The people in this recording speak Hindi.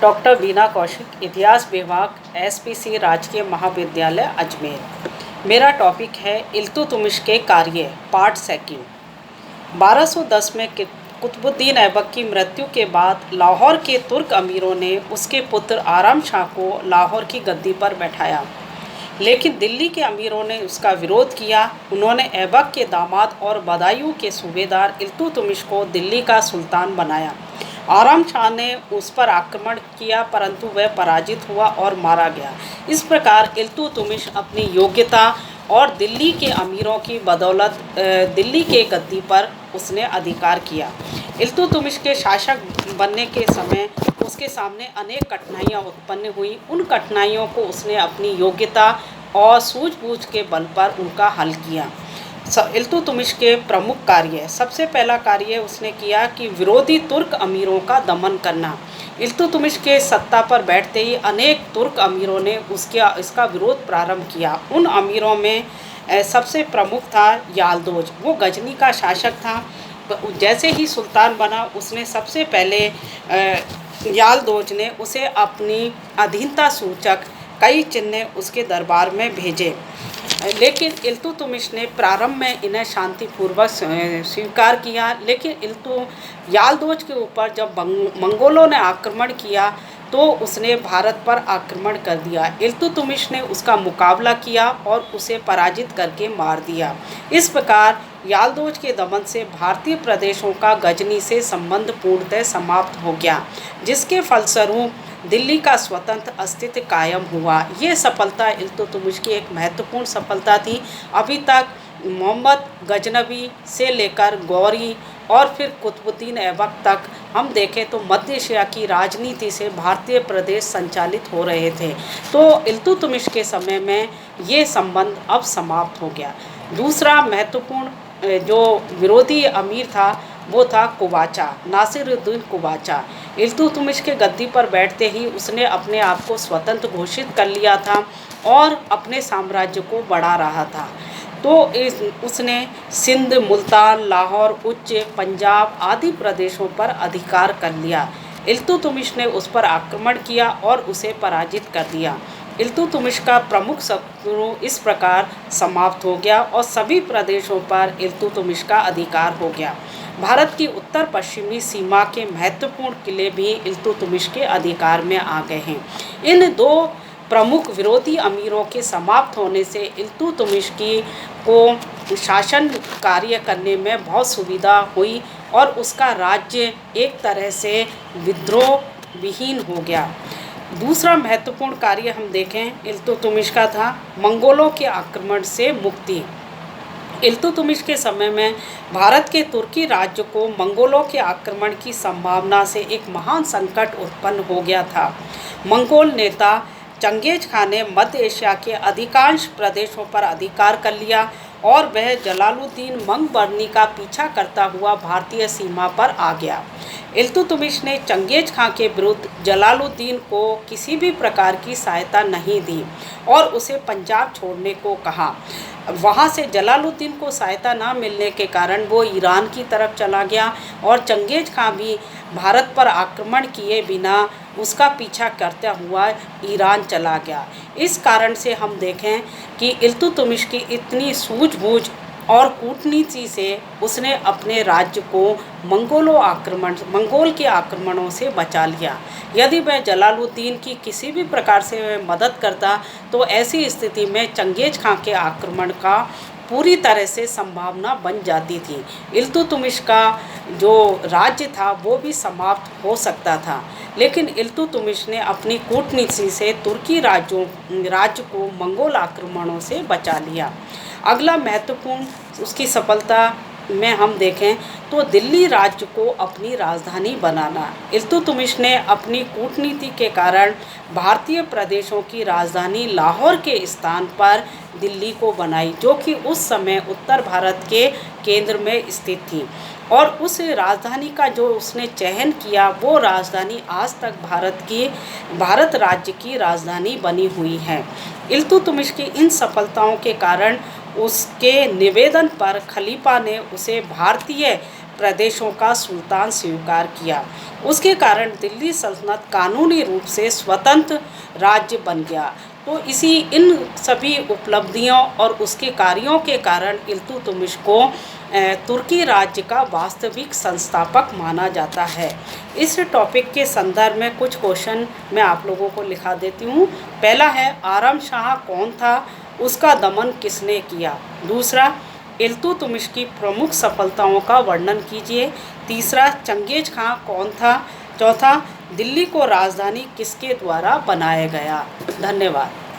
डॉक्टर बीना कौशिक, इतिहास विभाग, एसपीसी राजकीय महाविद्यालय अजमेर। मेरा टॉपिक है इल्तुतमिश के कार्य, पार्ट सेकंड। 1210 में कुतुबुद्दीन ऐबक की मृत्यु के बाद लाहौर के तुर्क अमीरों ने उसके पुत्र आराम शाह को लाहौर की गद्दी पर बैठाया, लेकिन दिल्ली के अमीरों ने उसका विरोध किया। उन्होंने ऐबक के दामाद और बदायूं के सूबेदार इल्तुतमिश को दिल्ली का सुल्तान बनाया। आराम शाह ने उस पर आक्रमण किया, परंतु वह पराजित हुआ और मारा गया। इस प्रकार इल्तुतमिश अपनी योग्यता और दिल्ली के अमीरों की बदौलत दिल्ली के गद्दी पर उसने अधिकार किया। इल्तुतमिश के शासक बनने के समय उसके सामने अनेक कठिनाइयाँ उत्पन्न हुई। उन कठिनाइयों को उसने अपनी योग्यता और सूझबूझ के बल पर उनका हल किया। इल्तुतमिश के प्रमुख कार्य, सबसे पहला कार्य उसने किया कि विरोधी तुर्क अमीरों का दमन करना। इल्तुतमिश के सत्ता पर बैठते ही अनेक तुर्क अमीरों ने इसका विरोध प्रारंभ किया। उन अमीरों में सबसे प्रमुख था यालदोज। वो गजनी का शासक था। जैसे ही सुल्तान बना, उसने सबसे पहले यालदोज ने उसे अपनी अधीनता सूचक कई चिन्ह उसके दरबार में भेजे, लेकिन इल्तुतमिश ने प्रारंभ में इन्हें शांतिपूर्वक स्वीकार किया। लेकिन यालदोज के ऊपर जब मंगोलों ने आक्रमण किया तो उसने भारत पर आक्रमण कर दिया। इल्तुतमिश ने उसका मुकाबला किया और उसे पराजित करके मार दिया। इस प्रकार यालदोज के दमन से भारतीय प्रदेशों का गजनी से संबंध पूर्णतः समाप्त हो गया, जिसके फलस्वरूप दिल्ली का स्वतंत्र अस्तित्व कायम हुआ। ये सफलता इल्तुतमिश की एक महत्वपूर्ण सफलता थी। अभी तक मोहम्मद गजनवी से लेकर गौरी और फिर कुतुबुद्दीन ऐबक तक हम देखें तो मध्य एशिया की राजनीति से भारतीय प्रदेश संचालित हो रहे थे। तो इल्तुतमिश के समय में ये संबंध अब समाप्त हो गया। दूसरा महत्वपूर्ण जो विरोधी अमीर था वो था कुबाचा, नासिरुद्दीन कुबाचा। इल्तुतमिश के गद्दी पर बैठते ही उसने अपने आप को स्वतंत्र घोषित कर लिया था और अपने साम्राज्य को बढ़ा रहा था। तो उसने सिंध, मुल्तान, लाहौर, उच्च, पंजाब आदि प्रदेशों पर अधिकार कर लिया। इल्तुतमिश ने उस पर आक्रमण किया और उसे पराजित कर दिया। इल्तुतमिश का प्रमुख शत्रु इस प्रकार समाप्त हो गया और सभी प्रदेशों पर इल्तुतमिश का अधिकार हो गया। भारत की उत्तर पश्चिमी सीमा के महत्वपूर्ण किले भी इल्तुतमिश के अधिकार में आ गए हैं। इन दो प्रमुख विरोधी अमीरों के समाप्त होने से इल्तुतमिश को शासन कार्य करने में बहुत सुविधा हुई और उसका राज्य एक तरह से विद्रोह विहीन हो गया। दूसरा महत्वपूर्ण कार्य हम देखें इल्तुतमिश का था मंगोलों के आक्रमण से मुक्ति। इल्तुतमिश के समय में भारत के तुर्की राज्य को मंगोलों के आक्रमण की संभावना से एक महान संकट उत्पन्न हो गया था। मंगोल नेता चंगेज खान ने मध्य एशिया के अधिकांश प्रदेशों पर अधिकार कर लिया और वह जलालुद्दीन मंगबर्नी का पीछा करता हुआ भारतीय सीमा पर आ गया। इल्तुतमिश ने चंगेज खान के विरुद्ध जलालुद्दीन को किसी भी प्रकार की सहायता नहीं दी और उसे पंजाब छोड़ने को कहा। वहाँ से जलालुद्दीन को सहायता न मिलने के कारण वो ईरान की तरफ चला गया और चंगेज खान भी भारत पर आक्रमण किए बिना उसका पीछा करता हुआ ईरान चला गया। इस कारण से हम देखें कि इल्तुतमिश की इतनी सूझबूझ और कूटनीति से उसने अपने राज्य को मंगोल के आक्रमणों से बचा लिया। यदि वह जलालुद्दीन की किसी भी प्रकार से मदद करता तो ऐसी स्थिति में चंगेज खान के आक्रमण का पूरी तरह से संभावना बन जाती थी। इल्तुतमिश का जो राज्य था वो भी समाप्त हो सकता था, लेकिन इल्तुतमिश ने अपनी कूटनीति से तुर्की राज्य को मंगोल आक्रमणों से बचा लिया। अगला महत्वपूर्ण उसकी सफलता में हम देखें तो दिल्ली राज्य को अपनी राजधानी बनाना। इल्तुतमिश ने अपनी कूटनीति के कारण भारतीय प्रदेशों की राजधानी लाहौर के स्थान पर दिल्ली को बनाई, जो कि उस समय उत्तर भारत के केंद्र में स्थित थी। और उस राजधानी का जो उसने चयन किया वो राजधानी आज तक भारत राज्य की राजधानी बनी हुई है। इल्तुतमिश की इन सफलताओं के कारण उसके निवेदन पर खलीफा ने उसे भारतीय प्रदेशों का सुल्तान स्वीकार किया। उसके कारण दिल्ली सल्तनत कानूनी रूप से स्वतंत्र राज्य बन गया। तो इन सभी उपलब्धियों और उसके कार्यों के कारण इल्तुतमिश को तुर्की राज्य का वास्तविक संस्थापक माना जाता है। इस टॉपिक के संदर्भ में कुछ क्वेश्चन मैं आप लोगों को लिखा देती हूँ। पहला है, आरम शाह कौन था, उसका दमन किसने किया। दूसरा, इल्तुतमिश की प्रमुख सफलताओं का वर्णन कीजिए। तीसरा, चंगेज खां कौन था। चौथा, दिल्ली को राजधानी किसके द्वारा बनाया गया। धन्यवाद।